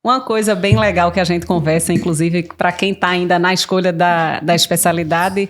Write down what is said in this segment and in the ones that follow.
Uma coisa bem legal que a gente conversa, inclusive para quem está ainda na escolha da especialidade,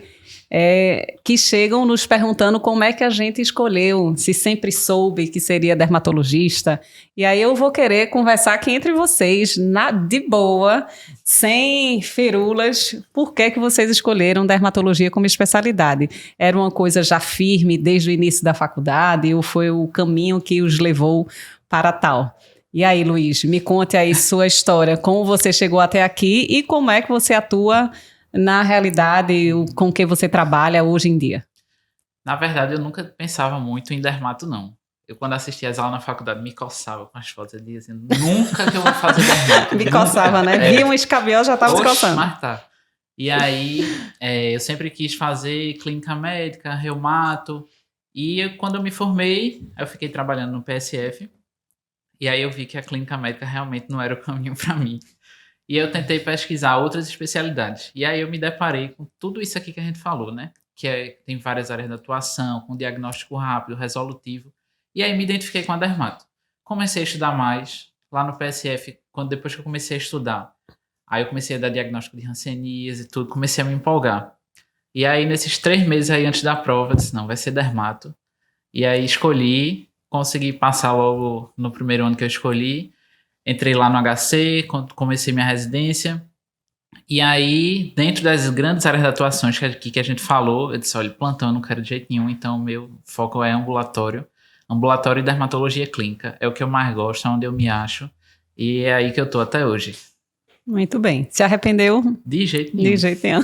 é que chegam nos perguntando como é que a gente escolheu, se sempre soube que seria dermatologista. E aí eu vou querer conversar aqui entre vocês, de boa, sem firulas, por que vocês escolheram dermatologia como especialidade? Era uma coisa já firme desde o início da faculdade ou foi o caminho que os levou para tal? E aí, Luiz, me conte aí sua história, como você chegou até aqui e como é que você atua na realidade com que você trabalha hoje em dia. Na verdade, eu nunca pensava muito em dermato, não. Eu, quando assistia as aulas na faculdade, me coçava com as fotos. Eu dizia assim, nunca que eu vou fazer dermato. Me coçava, né? Via um escabião, já estava se coçando. Mas tá. E aí, eu sempre quis fazer clínica médica, reumato. E quando eu me formei, eu fiquei trabalhando no PSF. E aí eu vi que a clínica médica realmente não era o caminho para mim. E eu tentei pesquisar outras especialidades. E aí eu me deparei com tudo isso aqui que a gente falou, né? Que tem várias áreas de atuação, com diagnóstico rápido, resolutivo. E aí me identifiquei com a dermato. Comecei a estudar mais lá no PSF, depois que eu comecei a estudar. Aí eu comecei a dar diagnóstico de hanseníase e tudo, comecei a me empolgar. E aí nesses 3 meses aí antes da prova, eu disse, não, vai ser dermato. E aí escolhi, consegui passar logo no primeiro ano que eu escolhi. Entrei lá no HC, comecei minha residência. E aí, dentro das grandes áreas de atuações que a gente falou, eu disse, olha, plantão eu não quero de jeito nenhum, então meu foco é ambulatório. Ambulatório e dermatologia clínica. É o que eu mais gosto, é onde eu me acho. E é aí que eu tô até hoje. Muito bem. Se arrependeu? De jeito nenhum. De jeito nenhum.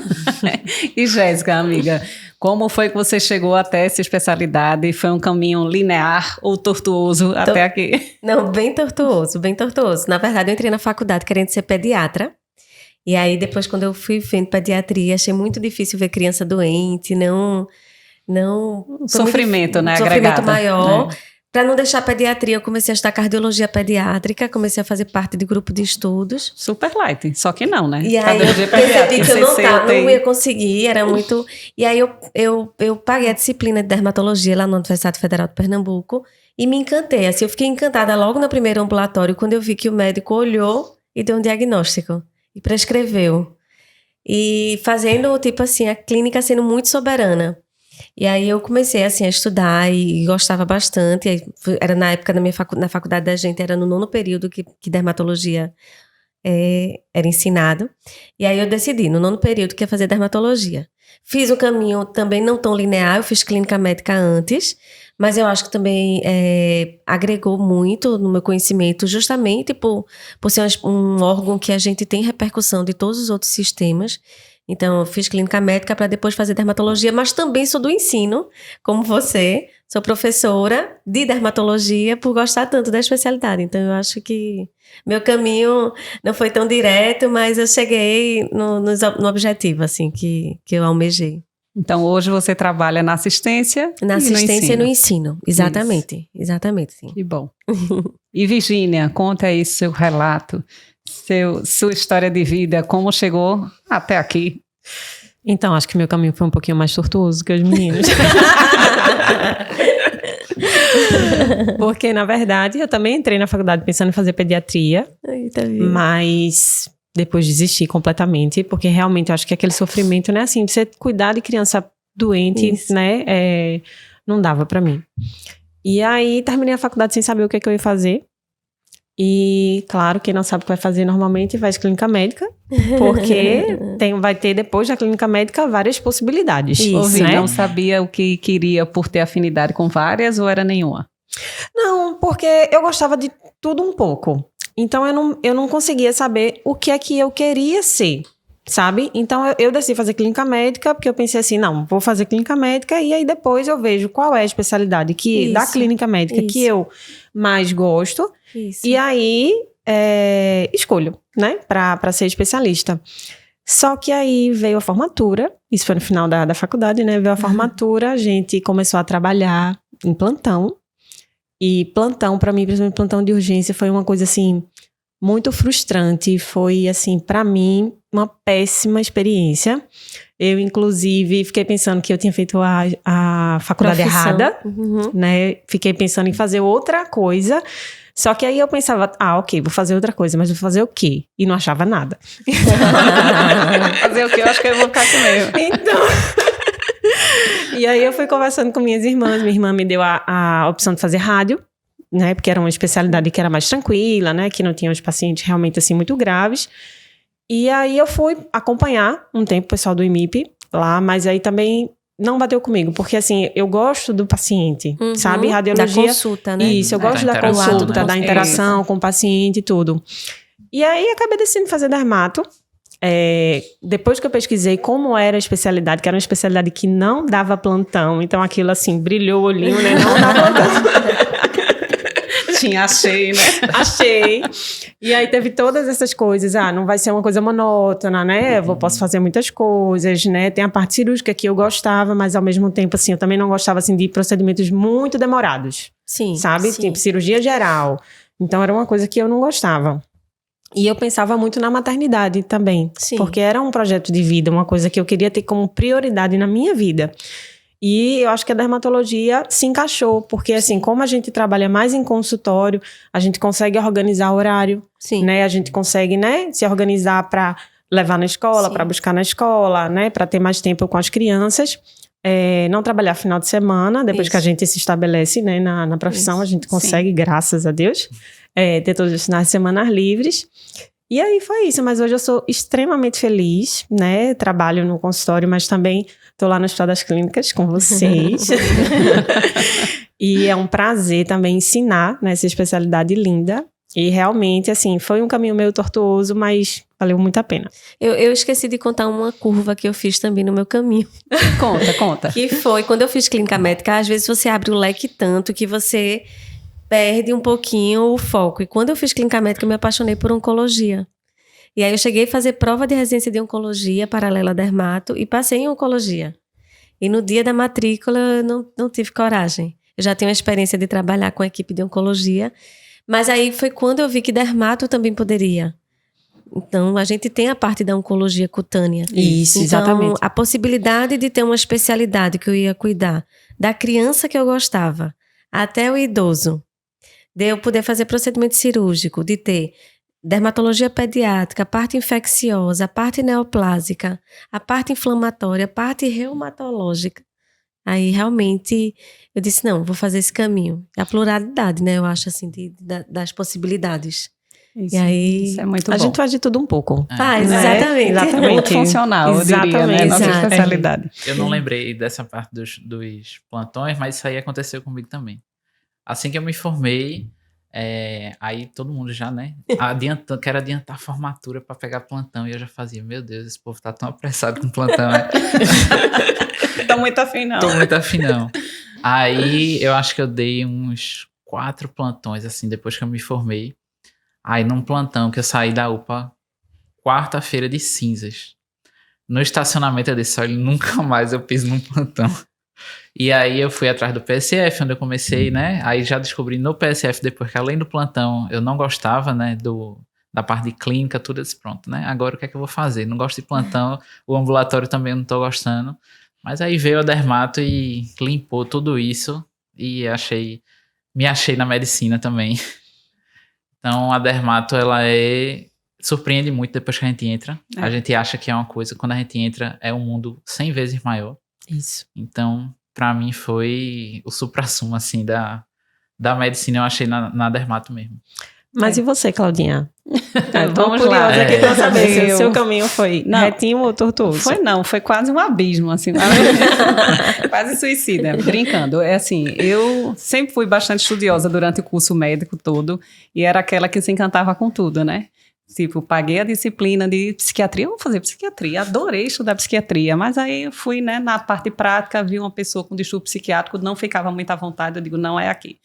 E Jéssica, amiga, como foi que você chegou até essa especialidade? Foi um caminho linear ou tortuoso até aqui? Não, bem tortuoso, bem tortuoso. Na verdade, eu entrei na faculdade querendo ser pediatra. E aí, depois, quando eu fui vendo pediatria, achei muito difícil ver criança doente, sofrimento, né? Sofrimento agregado, maior. Né? Para não deixar a pediatria, eu comecei a estudar cardiologia pediátrica, comecei a fazer parte de grupo de estudos. Super light, só que não, né? E aí eu percebi que eu não ia conseguir, era muito... E aí eu paguei a disciplina de dermatologia lá na Universidade Federal de Pernambuco e me encantei. Assim, eu fiquei encantada logo no primeiro ambulatório, quando eu vi que o médico olhou e deu um diagnóstico e prescreveu. E fazendo, tipo assim, a clínica sendo muito soberana. E aí eu comecei assim a estudar e gostava bastante. Aí, era na época na faculdade da gente, era no 9º período que dermatologia era ensinado. E aí eu decidi, no 9º período, que ia fazer dermatologia. Fiz um caminho também não tão linear, eu fiz clínica médica antes, mas eu acho que também agregou muito no meu conhecimento, justamente por ser um órgão que a gente tem repercussão de todos os outros sistemas. Então, eu fiz clínica médica para depois fazer dermatologia, mas também sou do ensino, como você. Sou professora de dermatologia por gostar tanto da especialidade. Então, eu acho que meu caminho não foi tão direto, mas eu cheguei no objetivo, assim, que eu almejei. Então, hoje você trabalha na assistência Na assistência e no ensino. Exatamente. Isso. Exatamente, sim. Que bom. E Virgínia, conta aí seu relato. Sua história de vida, como chegou até aqui? Então, acho que meu caminho foi um pouquinho mais tortuoso que os meninos. Porque, na verdade, eu também entrei na faculdade pensando em fazer pediatria. Ai, tá vendo? Mas depois desisti completamente, porque realmente eu acho que aquele sofrimento, né? Assim, você cuidar de criança doente, isso, né? Não dava pra mim. E aí, terminei a faculdade sem saber o que eu ia fazer. E, claro, quem não sabe o que vai fazer normalmente faz clínica médica, porque vai ter, depois da clínica médica, várias possibilidades. Isso, né? Não sabia o que queria por ter afinidade com várias ou era nenhuma? Não, porque eu gostava de tudo um pouco. Então, eu não conseguia saber o que é que eu queria ser, sabe? Então, eu decidi fazer clínica médica, porque eu pensei assim, não, vou fazer clínica médica e aí depois eu vejo qual é a especialidade da clínica médica que eu mais gosto. Isso. E aí, escolho, né, pra ser especialista. Só que aí veio a formatura, isso foi no final da faculdade, né, veio a formatura, a gente começou a trabalhar em plantão. E plantão, pra mim, principalmente plantão de urgência, foi uma coisa, assim, muito frustrante. Foi, assim, para mim, uma péssima experiência. Eu, inclusive, fiquei pensando que eu tinha feito a faculdade errada, né? Fiquei pensando em fazer outra coisa. Só que aí eu pensava, ok, vou fazer outra coisa, mas vou fazer o quê? E não achava nada. Fazer o quê? Eu acho que eu vou ficar aqui mesmo. Então... E aí eu fui conversando com minhas irmãs. Minha irmã me deu a opção de fazer rádio, né? Porque era uma especialidade que era mais tranquila, né? Que não tinha os pacientes realmente, assim, muito graves. E aí eu fui acompanhar um tempo o pessoal do IMIP lá, mas aí também não bateu comigo, porque assim, eu gosto do paciente, sabe? Radiologia. Da consulta, né? Isso, eu gosto da consulta, né? Da interação com o paciente e tudo. E aí acabei decidindo fazer dermato. Depois que eu pesquisei como era a especialidade, que era uma especialidade que não dava plantão, então aquilo assim, brilhou o olhinho, né? Não dava plantão. Achei, né? Achei. E aí teve todas essas coisas. Não vai ser uma coisa monótona, né? Eu posso fazer muitas coisas, né? Tem a parte cirúrgica que eu gostava, mas ao mesmo tempo, assim, eu também não gostava, assim, de procedimentos muito demorados. Sim. Sabe? Sim. Tipo, cirurgia geral. Então, era uma coisa que eu não gostava. E eu pensava muito na maternidade também. Sim. Porque era um projeto de vida, uma coisa que eu queria ter como prioridade na minha vida. E eu acho que a dermatologia se encaixou, porque assim, como a gente trabalha mais em consultório, a gente consegue organizar horário, né? A gente consegue, né, se organizar para levar na escola, para buscar na escola, né, para ter mais tempo com as crianças. Não trabalhar final de semana, depois que a gente se estabelece, né, na profissão, a gente consegue, graças a Deus, ter todos os finais de semana livres. E aí foi isso, mas hoje eu sou extremamente feliz, né? Trabalho no consultório, mas também estou lá no Hospital das Clínicas com vocês. E é um prazer também ensinar nessa especialidade linda. E realmente, assim, foi um caminho meio tortuoso, mas valeu muito a pena. Eu esqueci de contar uma curva que eu fiz também no meu caminho. Conta. Que foi, quando eu fiz clínica médica, às vezes você abre o leque tanto que você perde um pouquinho o foco. E quando eu fiz clínica médica, eu me apaixonei por oncologia. E aí eu cheguei a fazer prova de residência de oncologia, paralela a dermato, e passei em oncologia. E no dia da matrícula, eu não tive coragem. Eu já tenho a experiência de trabalhar com a equipe de oncologia, mas aí foi quando eu vi que dermato também poderia. Então, a gente tem a parte da oncologia cutânea. Isso, então, exatamente. A possibilidade de ter uma especialidade que eu ia cuidar da criança que eu gostava até o idoso, de eu poder fazer procedimento cirúrgico, de ter dermatologia pediátrica, a parte infecciosa, a parte neoplásica, a parte inflamatória, a parte reumatológica. Aí, realmente, eu disse, não, vou fazer esse caminho. A pluralidade, né, eu acho, assim, das possibilidades. Isso, e aí, isso é muito bom. A gente faz de tudo um pouco. Faz, né? exatamente. Muito funcional, eu diria, né? Nossa Exato. especialidade. Eu não lembrei dessa parte dos plantões, mas isso aí aconteceu comigo também. Assim que eu me formei, aí todo mundo já, né, quero adiantar a formatura para pegar plantão, e eu já fazia, meu Deus, esse povo tá tão apressado com plantão, né? Tô muito afim, não. Tô muito afim, não. Aí eu acho que eu dei uns 4 plantões, assim, depois que eu me formei. Aí num plantão que eu saí da UPA, quarta-feira de cinzas. No estacionamento eu disse, olha, nunca mais eu piso num plantão. E aí eu fui atrás do PSF, onde eu comecei, né? Aí já descobri no PSF, depois que além do plantão eu não gostava, né, da parte de clínica, tudo, eu disse, pronto, né? Agora o que é que eu vou fazer? Não gosto de plantão, o ambulatório também eu não tô gostando. Mas aí veio a dermato e limpou tudo isso e me achei na medicina também. Então a dermato, ela surpreende muito depois que a gente entra. A gente acha que é uma coisa, quando a gente entra é um mundo 100 vezes maior. Isso. Então, pra mim foi o suprassumo, assim, da medicina, eu achei na dermato mesmo. Mas e você, Claudinha? Tô Vamos curiosa lá. aqui pra saber se Eu- o seu caminho foi retinho ou tortuoso. Foi quase um abismo, assim. Quase suicida, brincando. É assim, eu sempre fui bastante estudiosa durante o curso médico todo, e era aquela que se encantava com tudo, né? Tipo, paguei a disciplina de psiquiatria, vou fazer psiquiatria, adorei estudar psiquiatria, mas aí eu fui, né, na parte prática, vi uma pessoa com distúrbio psiquiátrico, não ficava muito à vontade, eu digo, não é aqui.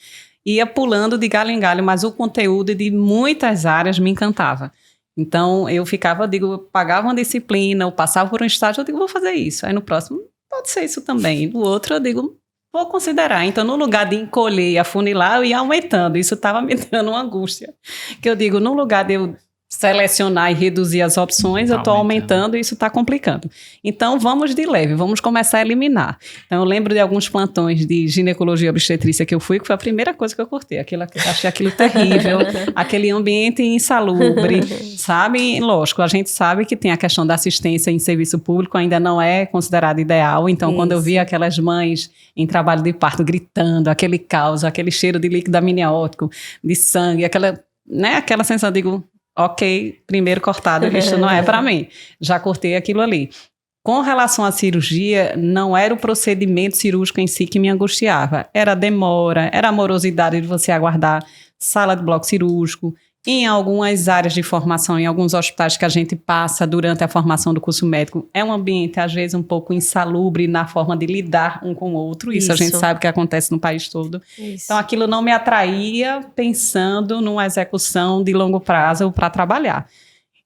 Ia pulando de galho em galho, mas o conteúdo de muitas áreas me encantava. Então, eu ficava, eu pagava uma disciplina, eu passava por um estágio, eu digo, vou fazer isso. Aí no próximo, pode ser isso também. No outro, eu digo, Vou considerar. Então, no lugar de encolher e afunilar, eu ia aumentando. Isso estava me dando uma angústia. Que eu digo, no lugar de eu selecionar e reduzir as opções, eu estou aumentando e isso está complicando. Então, vamos de leve, vamos começar a eliminar. Então, eu lembro de alguns plantões de ginecologia e obstetrícia que eu fui, que foi a primeira coisa que eu cortei. Achei aquilo terrível, aquele ambiente insalubre, sabe? Lógico, a gente sabe que tem a questão da assistência em serviço público, ainda não é considerado ideal. Então, quando eu vi aquelas mães em trabalho de parto gritando, aquele caos, aquele cheiro de líquido amniótico, de sangue, aquela sensação, digo, ok, primeiro cortado, isso não é para mim. Já cortei aquilo ali. Com relação à cirurgia, não era o procedimento cirúrgico em si que me angustiava. Era a demora, era a morosidade de você aguardar sala de bloco cirúrgico. Em algumas áreas de formação, em alguns hospitais que a gente passa durante a formação do curso médico, é um ambiente, às vezes, um pouco insalubre na forma de lidar um com o outro. Isso a gente sabe que acontece no país todo. Isso. Então, aquilo não me atraía pensando numa execução de longo prazo para trabalhar.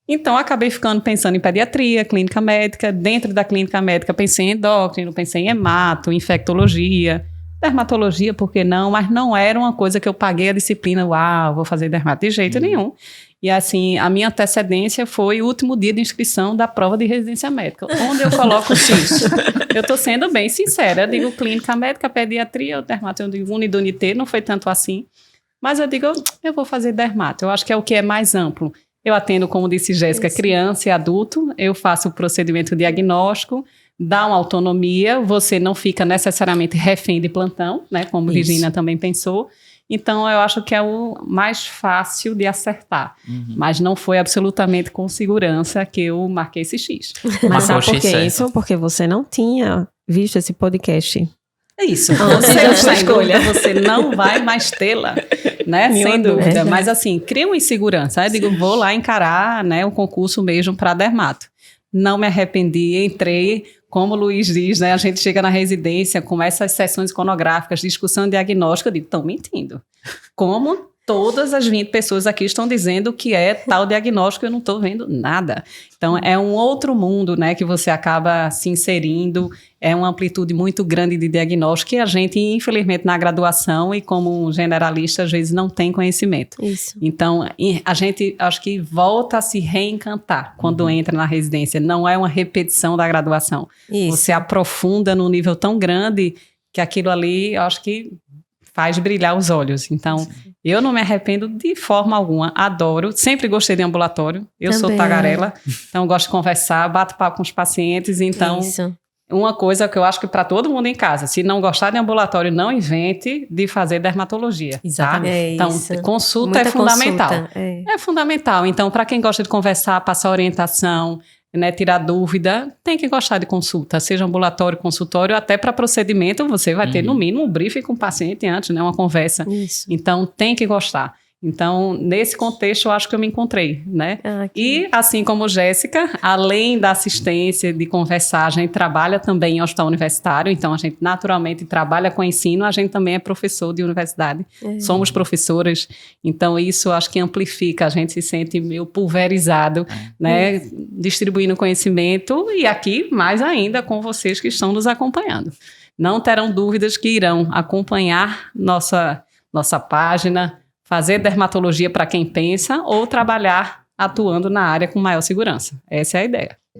Então, acabei pensando em pediatria, clínica médica. Dentro da clínica médica, pensei em endócrino, pensei em hemato, infectologia. Dermatologia, por que não? Mas não era uma coisa que eu paguei a disciplina, vou fazer dermato de jeito nenhum. E assim, a minha antecedência foi o último dia de inscrição da prova de residência médica, onde eu coloco isso. Eu estou sendo bem sincera, eu digo clínica médica, pediatria, dermato, eu digo unidunité, não foi tanto assim. Mas eu digo, eu vou fazer dermato, eu acho que é o que é mais amplo. Eu atendo, como disse Jéssica, criança e adulto, eu faço o procedimento diagnóstico, dá uma autonomia, você não fica necessariamente refém de plantão, né, como Regina também pensou. Então, eu acho que é o mais fácil de acertar. Mas não foi absolutamente com segurança que eu marquei esse X. Mas sabe por que isso? Porque você não tinha visto esse podcast. É isso. Você já está escolha, você não vai mais tê-la, né? Sem dúvida. Mas assim, cria uma insegurança. Eu digo, vou lá encarar, né, o concurso mesmo para dermato. Não me arrependi, entrei, como o Luiz diz, né? A gente chega na residência com essas sessões iconográficas, discussão diagnóstica, eu digo, estão mentindo. Como todas as 20 pessoas aqui estão dizendo que é tal diagnóstico, eu não estou vendo nada. Então, é um outro mundo, né, que você acaba se inserindo, é uma amplitude muito grande de diagnóstico que a gente, infelizmente, na graduação e como generalista, às vezes não tem conhecimento. Isso. Então, a gente, acho que volta a se reencantar quando entra na residência. Não é uma repetição da graduação. Isso. Você aprofunda num nível tão grande que aquilo ali, eu acho que faz brilhar os olhos. Então, eu não me arrependo de forma alguma. Adoro. Sempre gostei de ambulatório. Eu sou tagarela. Então, gosto de conversar, bato papo com os pacientes. Então, uma coisa que eu acho que para todo mundo em casa, se não gostar de ambulatório, não invente de fazer dermatologia. Exatamente. Tá? Então, consulta é fundamental. É fundamental. Então, para quem gosta de conversar, passar orientação, né, tirar dúvida, tem que gostar de consulta, seja ambulatório, consultório, até para procedimento, você vai ter no mínimo um briefing com o paciente antes, né, uma conversa. Isso. Então, tem que gostar. Então, nesse contexto, eu acho que eu me encontrei, né? E, assim como Jéssica, além da assistência de conversar, a gente trabalha também em hospital universitário, então a gente naturalmente trabalha com ensino, a gente também é professor de universidade, somos professoras, então isso acho que amplifica, a gente se sente meio pulverizado, né? Distribuindo conhecimento e aqui, mais ainda, com vocês que estão nos acompanhando. Não terão dúvidas que irão acompanhar nossa página, fazer dermatologia para quem pensa ou trabalhar atuando na área com maior segurança. Essa é a ideia.